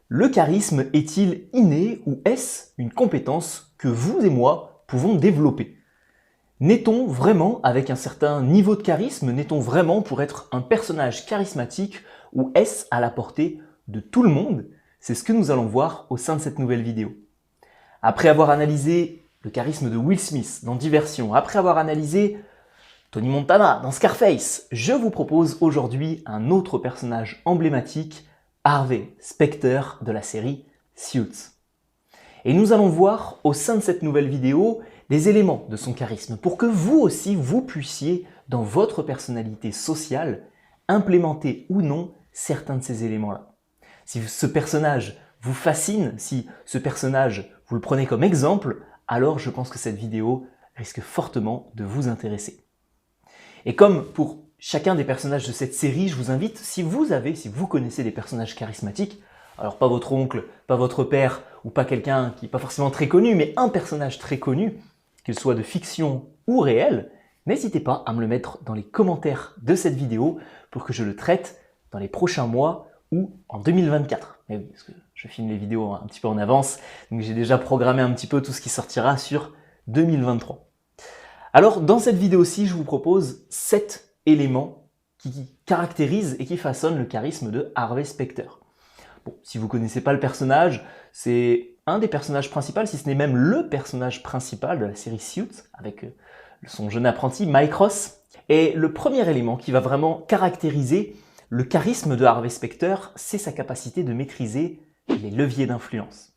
Le charisme est-il inné ou est-ce une compétence que vous et moi pouvons développer? Naît-on vraiment avec un certain niveau de charisme? Naît-on vraiment pour être un personnage charismatique ou est-ce à la portée de tout le monde? C'est ce que nous allons voir au sein de cette nouvelle vidéo. Après avoir analysé le charisme de Will Smith dans Diversion, après avoir analysé Tony Montana dans Scarface, je vous propose aujourd'hui un autre personnage emblématique, Harvey Specter de la série Suits. Et nous allons voir au sein de cette nouvelle vidéo des éléments de son charisme pour que vous aussi vous puissiez dans votre personnalité sociale implémenter ou non certains de ces éléments-là. Si ce personnage vous fascine, si ce personnage vous le prenez comme exemple, alors je pense que cette vidéo risque fortement de vous intéresser. Et comme pour chacun des personnages de cette série, je vous invite, si vous connaissez des personnages charismatiques, alors pas votre oncle, pas votre père, ou pas quelqu'un qui n'est pas forcément très connu, mais un personnage très connu, qu'il soit de fiction ou réel, n'hésitez pas à me le mettre dans les commentaires de cette vidéo pour que je le traite dans les prochains mois ou en 2024. Mais oui, parce que je filme les vidéos un petit peu en avance, donc j'ai déjà programmé un petit peu tout ce qui sortira sur 2023. Alors, dans cette vidéo-ci, je vous propose 7 éléments qui caractérisent et qui façonnent le charisme de Harvey Specter. Bon, si vous ne connaissez pas le personnage, c'est un des personnages principaux, si ce n'est même le personnage principal de la série Suits, avec son jeune apprenti Mike Ross. Et le premier élément qui va vraiment caractériser le charisme de Harvey Specter, c'est sa capacité de maîtriser les leviers d'influence.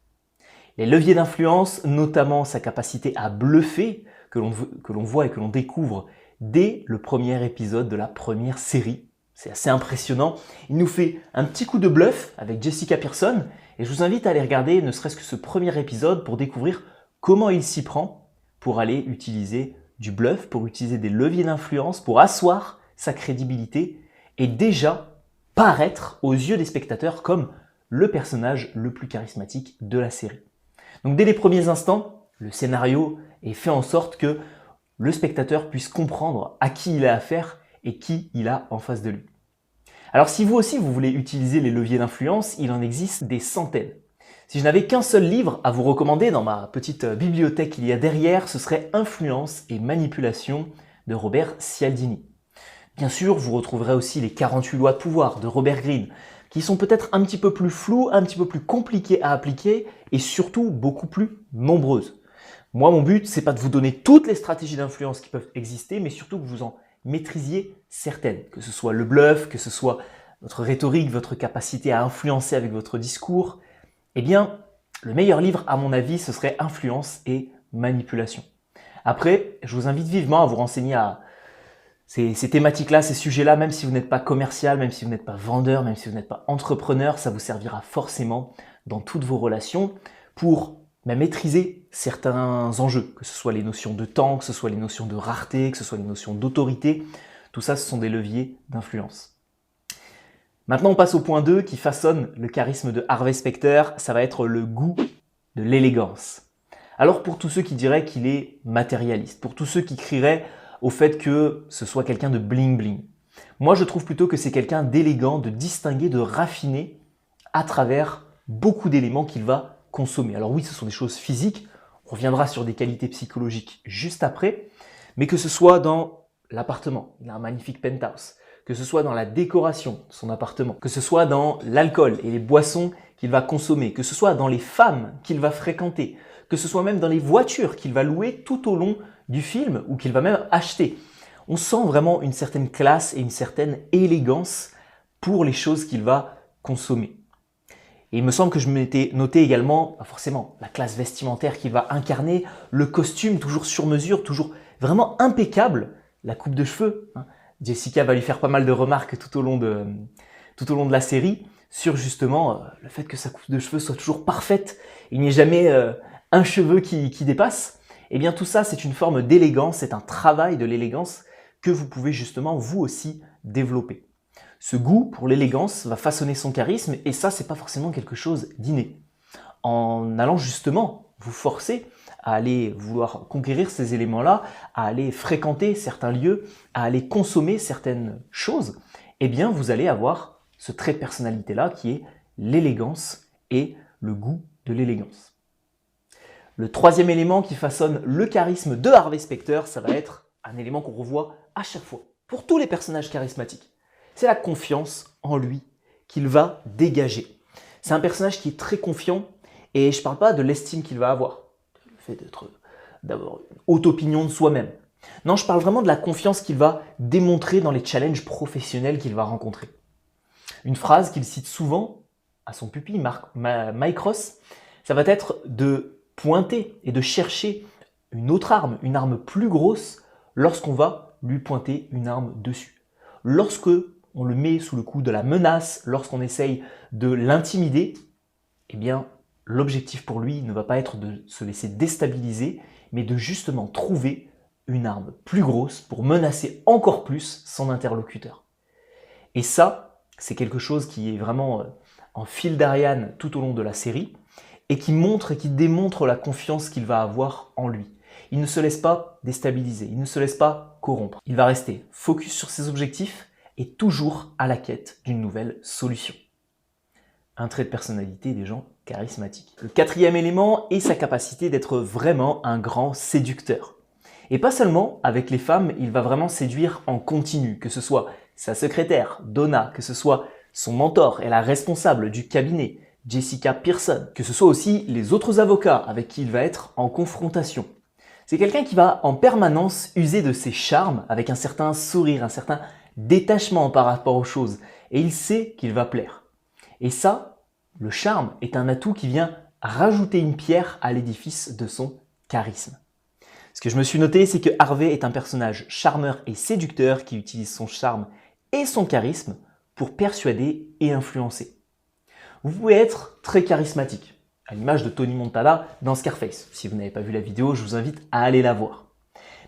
Les leviers d'influence, notamment sa capacité à bluffer, que l'on voit et que l'on découvre dès le premier épisode de la première série. C'est assez impressionnant. Il nous fait un petit coup de bluff avec Jessica Pearson et je vous invite à aller regarder ne serait-ce que ce premier épisode pour découvrir comment il s'y prend pour aller utiliser du bluff, pour utiliser des leviers d'influence, pour asseoir sa crédibilité et déjà paraître aux yeux des spectateurs comme le personnage le plus charismatique de la série. Donc dès les premiers instants, le scénario est fait en sorte que le spectateur puisse comprendre à qui il a affaire et qui il a en face de lui. Alors si vous aussi vous voulez utiliser les leviers d'influence, il en existe des centaines. Si je n'avais qu'un seul livre à vous recommander dans ma petite bibliothèque qu'il y a derrière, ce serait Influence et manipulation de Robert Cialdini. Bien sûr, vous retrouverez aussi les 48 lois de pouvoir de Robert Greene, qui sont peut-être un petit peu plus floues, un petit peu plus compliquées à appliquer et surtout beaucoup plus nombreuses. Moi, mon but, c'est pas de vous donner toutes les stratégies d'influence qui peuvent exister, mais surtout que vous en maîtrisiez certaines, que ce soit le bluff, que ce soit votre rhétorique, votre capacité à influencer avec votre discours. Eh bien, le meilleur livre, à mon avis, ce serait Influence et manipulation. Après, je vous invite vivement à vous renseigner à ces thématiques-là, ces sujets-là, même si vous n'êtes pas commercial, même si vous n'êtes pas vendeur, même si vous n'êtes pas entrepreneur, ça vous servira forcément dans toutes vos relations pour maîtriser certains enjeux, que ce soit les notions de temps, que ce soit les notions de rareté, que ce soit les notions d'autorité. Tout ça, ce sont des leviers d'influence. Maintenant, on passe au point 2 qui façonne le charisme de Harvey Specter. Ça va être le goût de l'élégance. Alors, pour tous ceux qui diraient qu'il est matérialiste, pour tous ceux qui crieraient au fait que ce soit quelqu'un de bling-bling, moi, je trouve plutôt que c'est quelqu'un d'élégant, de distingué, de raffiné à travers beaucoup d'éléments qu'il va consommer. Alors oui, ce sont des choses physiques, on reviendra sur des qualités psychologiques juste après, mais que ce soit dans l'appartement, il a un magnifique penthouse, que ce soit dans la décoration de son appartement, que ce soit dans l'alcool et les boissons qu'il va consommer, que ce soit dans les femmes qu'il va fréquenter, que ce soit même dans les voitures qu'il va louer tout au long du film ou qu'il va même acheter. On sent vraiment une certaine classe et une certaine élégance pour les choses qu'il va consommer. Et il me semble que je m'étais noté également, forcément, la classe vestimentaire qu'il va incarner, le costume toujours sur mesure, toujours vraiment impeccable, la coupe de cheveux. Jessica va lui faire pas mal de remarques tout au long de la série sur justement le fait que sa coupe de cheveux soit toujours parfaite, il n'y ait jamais un cheveu qui dépasse. Et bien tout ça, c'est une forme d'élégance, c'est un travail de l'élégance que vous pouvez justement vous aussi développer. Ce goût pour l'élégance va façonner son charisme et ça, c'est pas forcément quelque chose d'inné. En allant justement vous forcer à aller vouloir conquérir ces éléments-là, à aller fréquenter certains lieux, à aller consommer certaines choses, eh bien vous allez avoir ce trait de personnalité-là qui est l'élégance et le goût de l'élégance. Le troisième élément qui façonne le charisme de Harvey Specter, ça va être un élément qu'on revoit à chaque fois, pour tous les personnages charismatiques. C'est la confiance en lui qu'il va dégager. C'est un personnage qui est très confiant et je ne parle pas de l'estime qu'il va avoir, le fait d'avoir une haute opinion de soi-même. Non, je parle vraiment de la confiance qu'il va démontrer dans les challenges professionnels qu'il va rencontrer. Une phrase qu'il cite souvent à son pupille, Mike Ross, ça va être de pointer et de chercher une autre arme, une arme plus grosse, lorsqu'on va lui pointer une arme dessus. Lorsque on le met sous le coup de la menace, lorsqu'on essaye de l'intimider, eh bien, l'objectif pour lui ne va pas être de se laisser déstabiliser, mais de justement trouver une arme plus grosse pour menacer encore plus son interlocuteur. Et ça, c'est quelque chose qui est vraiment en fil d'Ariane tout au long de la série et qui montre et qui démontre la confiance qu'il va avoir en lui. Il ne se laisse pas déstabiliser, il ne se laisse pas corrompre. Il va rester focus sur ses objectifs et toujours à la quête d'une nouvelle solution. Un trait de personnalité des gens charismatiques. Le quatrième élément est sa capacité d'être vraiment un grand séducteur. Et pas seulement avec les femmes, il va vraiment séduire en continu, que ce soit sa secrétaire, Donna, que ce soit son mentor et la responsable du cabinet, Jessica Pearson, que ce soit aussi les autres avocats avec qui il va être en confrontation. C'est quelqu'un qui va en permanence user de ses charmes avec un certain sourire, un certain détachement par rapport aux choses, et il sait qu'il va plaire. Et ça, le charme est un atout qui vient rajouter une pierre à l'édifice de son charisme. Ce que je me suis noté, c'est que Harvey est un personnage charmeur et séducteur qui utilise son charme et son charisme pour persuader et influencer. Vous pouvez être très charismatique, à l'image de Tony Montana dans Scarface. Si vous n'avez pas vu la vidéo, je vous invite à aller la voir.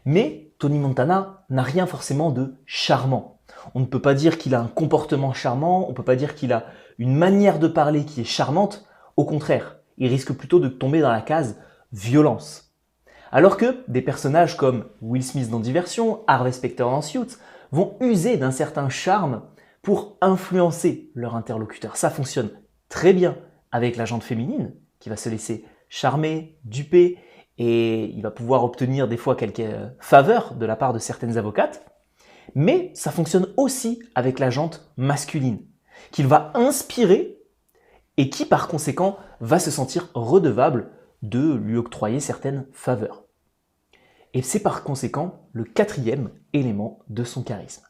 Mais Tony Montana n'a rien forcément de charmant. On ne peut pas dire qu'il a un comportement charmant, on ne peut pas dire qu'il a une manière de parler qui est charmante. Au contraire, il risque plutôt de tomber dans la case violence. Alors que des personnages comme Will Smith dans Diversion, Harvey Specter dans Suits vont user d'un certain charme pour influencer leur interlocuteur. Ça fonctionne très bien avec la gente féminine qui va se laisser charmer, duper et il va pouvoir obtenir des fois quelques faveurs de la part de certaines avocates. Mais ça fonctionne aussi avec la gente masculine qu'il va inspirer et qui par conséquent va se sentir redevable de lui octroyer certaines faveurs. Et c'est par conséquent le quatrième élément de son charisme.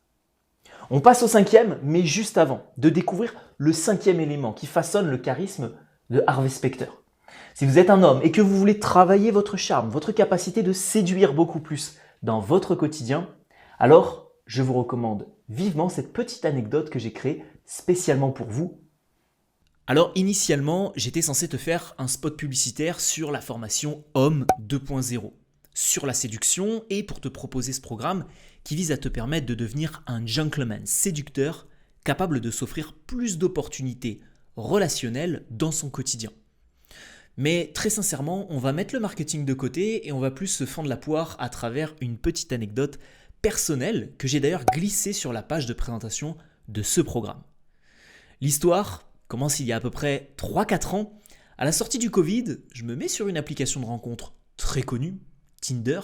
On passe au cinquième, mais juste avant, de découvrir le cinquième élément qui façonne le charisme de Harvey Specter. Si vous êtes un homme et que vous voulez travailler votre charme, votre capacité de séduire beaucoup plus dans votre quotidien, alors je vous recommande vivement cette petite anecdote que j'ai créée spécialement pour vous. Alors initialement, j'étais censé te faire un spot publicitaire sur la formation Homme 2.0, sur la séduction et pour te proposer ce programme qui vise à te permettre de devenir un gentleman séducteur capable de s'offrir plus d'opportunités relationnelles dans son quotidien. Mais très sincèrement, on va mettre le marketing de côté et on va plus se fendre la poire à travers une petite anecdote personnelle que j'ai d'ailleurs glissée sur la page de présentation de ce programme. L'histoire commence il y a à peu près 3-4 ans. À la sortie du Covid, je me mets sur une application de rencontre très connue, Tinder.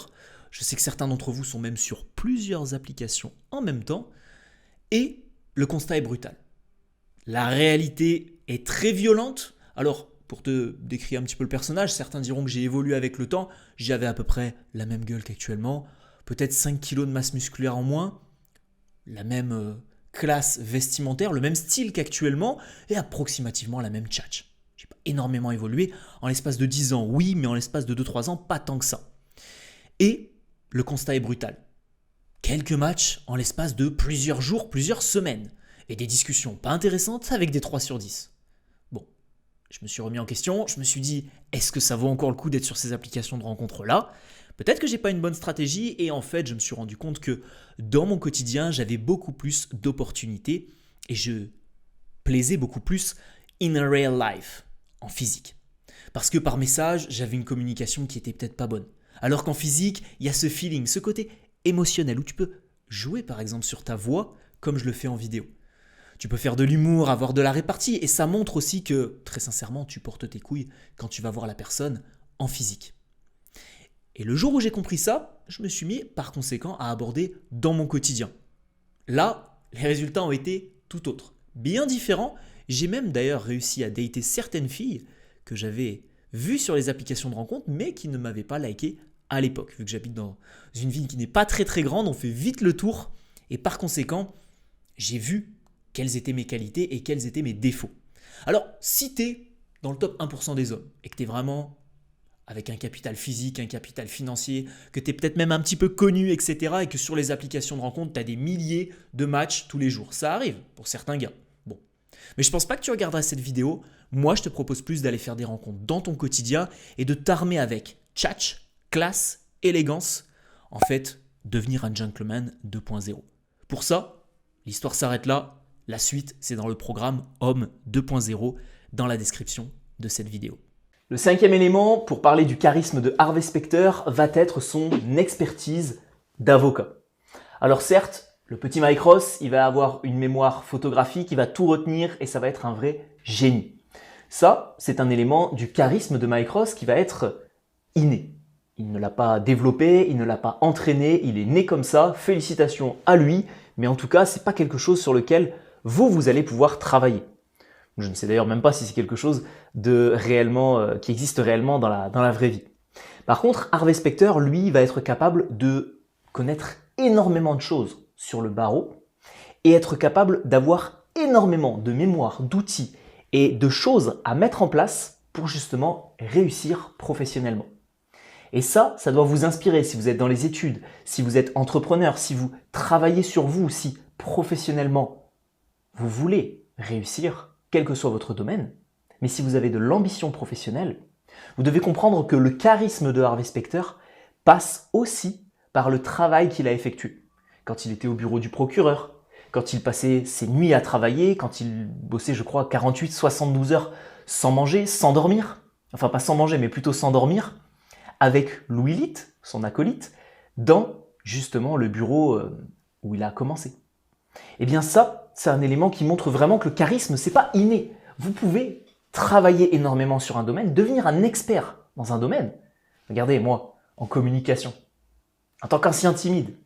Je sais que certains d'entre vous sont même sur plusieurs applications en même temps. Et le constat est brutal. La réalité est très violente. Alors, pour te décrire un petit peu le personnage, certains diront que j'ai évolué avec le temps. J'avais à peu près la même gueule qu'actuellement. Peut-être 5 kilos de masse musculaire en moins. La même classe vestimentaire, le même style qu'actuellement. Et approximativement la même tchatch. J'ai pas énormément évolué. En l'espace de 10 ans, oui, mais en l'espace de 2-3 ans, pas tant que ça. Et le constat est brutal. Quelques matchs en l'espace de plusieurs jours, plusieurs semaines. Et des discussions pas intéressantes avec des 3 sur 10. Bon, je me suis remis en question, je me suis dit, est-ce que ça vaut encore le coup d'être sur ces applications de rencontres-là ? Peut-être que j'ai pas une bonne stratégie et en fait, je me suis rendu compte que dans mon quotidien, j'avais beaucoup plus d'opportunités et je plaisais beaucoup plus in real life, en physique. Parce que par message, j'avais une communication qui était peut-être pas bonne. Alors qu'en physique, il y a ce feeling, ce côté émotionnel où tu peux jouer par exemple sur ta voix comme je le fais en vidéo. Tu peux faire de l'humour, avoir de la répartie, et ça montre aussi que, très sincèrement, tu portes tes couilles quand tu vas voir la personne en physique. Et le jour où j'ai compris ça, je me suis mis par conséquent à aborder dans mon quotidien. Là, les résultats ont été tout autres, bien différents. J'ai même d'ailleurs réussi à dater certaines filles que j'avais vues sur les applications de rencontre, mais qui ne m'avaient pas liké à l'époque. Vu que j'habite dans une ville qui n'est pas très très grande, on fait vite le tour, et par conséquent, j'ai vu quelles étaient mes qualités et quels étaient mes défauts. Alors, si tu es dans le top 1% des hommes et que tu es vraiment avec un capital physique, un capital financier, que tu es peut-être même un petit peu connu, etc. et que sur les applications de rencontre, tu as des milliers de matchs tous les jours. Ça arrive pour certains gars. Bon. Mais je ne pense pas que tu regarderas cette vidéo. Moi, je te propose plus d'aller faire des rencontres dans ton quotidien et de t'armer avec tchatch, classe, élégance. En fait, devenir un gentleman 2.0. Pour ça, l'histoire s'arrête là. La suite, c'est dans le programme Homme 2.0 dans la description de cette vidéo. Le cinquième élément pour parler du charisme de Harvey Specter va être son expertise d'avocat. Alors certes, le petit Mike Ross, il va avoir une mémoire photographique, il va tout retenir et ça va être un vrai génie. Ça, c'est un élément du charisme de Mike Ross qui va être inné. Il ne l'a pas développé, il ne l'a pas entraîné, il est né comme ça, félicitations à lui, mais en tout cas, c'est pas quelque chose sur lequel vous allez pouvoir travailler. Je ne sais d'ailleurs même pas si c'est quelque chose qui existe réellement dans la vraie vie. Par contre, Harvey Specter, lui, va être capable de connaître énormément de choses sur le barreau et être capable d'avoir énormément de mémoire, d'outils et de choses à mettre en place pour justement réussir professionnellement. Et ça doit vous inspirer si vous êtes dans les études, si vous êtes entrepreneur, si vous travaillez sur vous, si professionnellement vous voulez réussir, quel que soit votre domaine, mais si vous avez de l'ambition professionnelle, vous devez comprendre que le charisme de Harvey Specter passe aussi par le travail qu'il a effectué. Quand il était au bureau du procureur, quand il passait ses nuits à travailler, quand il bossait, je crois, 48-72 heures sans manger, sans dormir, enfin pas sans manger, mais plutôt sans dormir, avec Louis Litt, son acolyte, dans justement le bureau où il a commencé. Eh bien ça, c'est un élément qui montre vraiment que le charisme, c'est pas inné. Vous pouvez travailler énormément sur un domaine, devenir un expert dans un domaine. Regardez, moi, en communication, en tant qu'ancien timide,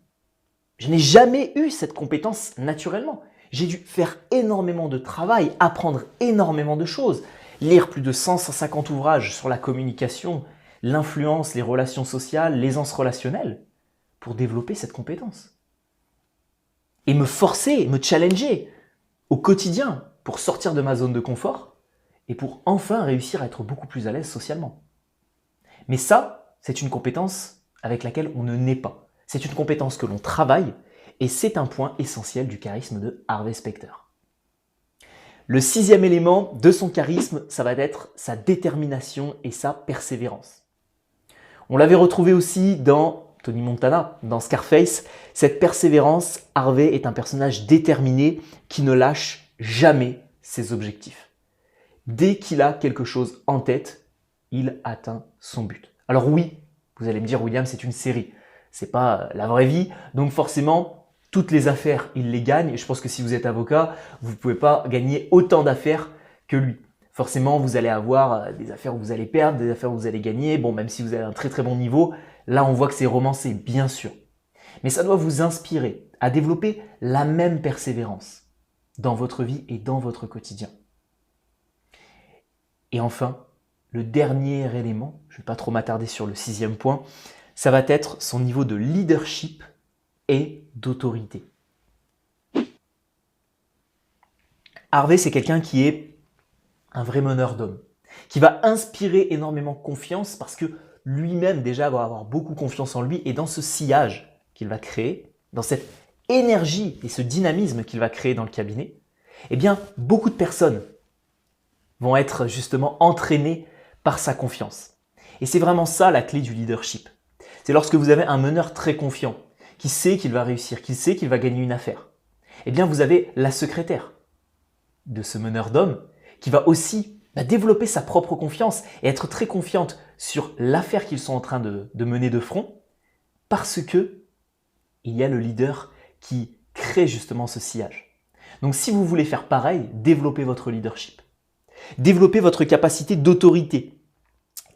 je n'ai jamais eu cette compétence naturellement. J'ai dû faire énormément de travail, apprendre énormément de choses, lire plus de 100-150 ouvrages sur la communication, l'influence, les relations sociales, l'aisance relationnelle, pour développer cette compétence. Et me forcer, me challenger au quotidien pour sortir de ma zone de confort et pour enfin réussir à être beaucoup plus à l'aise socialement. Mais ça, c'est une compétence avec laquelle on ne naît pas. C'est une compétence que l'on travaille et c'est un point essentiel du charisme de Harvey Specter. Le sixième élément de son charisme, ça va être sa détermination et sa persévérance. On l'avait retrouvé aussi dans Tony Montana, dans Scarface. Cette persévérance, Harvey est un personnage déterminé qui ne lâche jamais ses objectifs. Dès qu'il a quelque chose en tête, il atteint son but. Alors oui, vous allez me dire, William, c'est une série. C'est pas la vraie vie, donc forcément, toutes les affaires, il les gagne. Et je pense que si vous êtes avocat, vous ne pouvez pas gagner autant d'affaires que lui. Forcément, vous allez avoir des affaires où vous allez perdre, des affaires où vous allez gagner. Bon, même si vous avez un très très bon niveau, là on voit que c'est romancé, bien sûr. Mais ça doit vous inspirer à développer la même persévérance dans votre vie et dans votre quotidien. Et enfin, le dernier élément, je ne vais pas trop m'attarder sur le sixième point, ça va être son niveau de leadership et d'autorité. Harvey, c'est quelqu'un qui est un vrai meneur d'hommes, qui va inspirer énormément confiance parce que lui-même déjà va avoir beaucoup confiance en lui et dans ce sillage qu'il va créer, dans cette énergie et ce dynamisme qu'il va créer dans le cabinet, eh bien, beaucoup de personnes vont être justement entraînées par sa confiance. Et c'est vraiment ça la clé du leadership. C'est lorsque vous avez un meneur très confiant, qui sait qu'il va réussir, qui sait qu'il va gagner une affaire. Eh bien, vous avez la secrétaire de ce meneur d'hommes qui va aussi développer sa propre confiance et être très confiante sur l'affaire qu'ils sont en train de mener de front parce que il y a le leader qui crée justement ce sillage. Donc si vous voulez faire pareil, développez votre leadership. Développez votre capacité d'autorité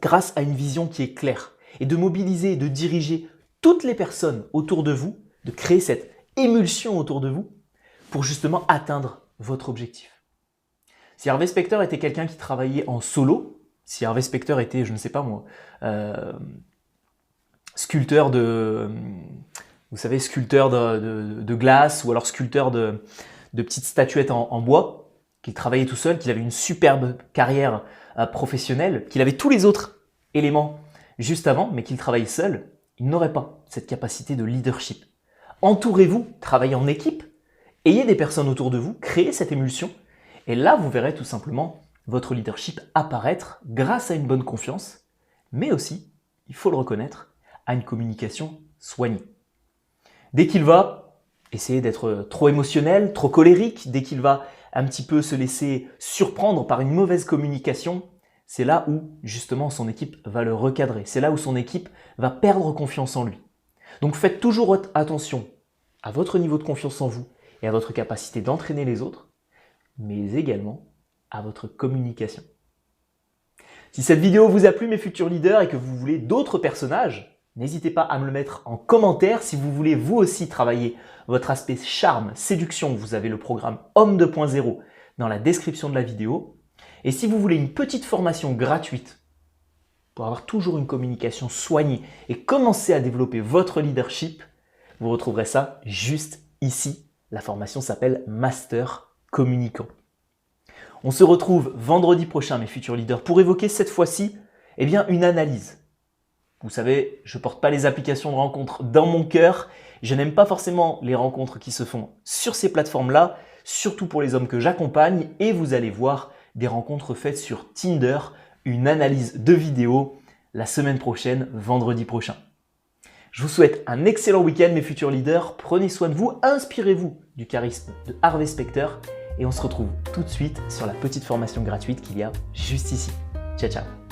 grâce à une vision qui est claire et de mobiliser et de diriger toutes les personnes autour de vous, de créer cette émulsion autour de vous pour justement atteindre votre objectif. Si Harvey Specter était quelqu'un qui travaillait en solo, si Harvey Specter était, je ne sais pas moi, sculpteur de glace ou alors sculpteur de petites statuettes en bois, qu'il travaillait tout seul, qu'il avait une superbe carrière professionnelle, qu'il avait tous les autres éléments juste avant, mais qu'il travaillait seul, il n'aurait pas cette capacité de leadership. Entourez-vous, travaillez en équipe, ayez des personnes autour de vous, créez cette émulsion, et là vous verrez tout simplement votre leadership apparaître grâce à une bonne confiance, mais aussi, il faut le reconnaître, à une communication soignée. Dès qu'il va essayer d'être trop émotionnel, trop colérique, dès qu'il va un petit peu se laisser surprendre par une mauvaise communication, c'est là où justement son équipe va le recadrer, c'est là où son équipe va perdre confiance en lui. Donc faites toujours attention à votre niveau de confiance en vous et à votre capacité d'entraîner les autres, mais également à votre communication. Si cette vidéo vous a plu mes futurs leaders et que vous voulez d'autres personnages, n'hésitez pas à me le mettre en commentaire. Si vous voulez vous aussi travailler votre aspect charme, séduction, vous avez le programme Homme 2.0 dans la description de la vidéo. Et si vous voulez une petite formation gratuite pour avoir toujours une communication soignée et commencer à développer votre leadership, vous retrouverez ça juste ici. La formation s'appelle Master Communicant. On se retrouve vendredi prochain, mes futurs leaders, pour évoquer cette fois-ci une analyse. Vous savez, je ne porte pas les applications de rencontres dans mon cœur. Je n'aime pas forcément les rencontres qui se font sur ces plateformes-là, surtout pour les hommes que j'accompagne. Et vous allez voir des rencontres faites sur Tinder, une analyse de vidéo la semaine prochaine, vendredi prochain. Je vous souhaite un excellent week-end, mes futurs leaders. Prenez soin de vous, inspirez-vous du charisme de Harvey Specter. Et on se retrouve tout de suite sur la petite formation gratuite qu'il y a juste ici. Ciao, ciao.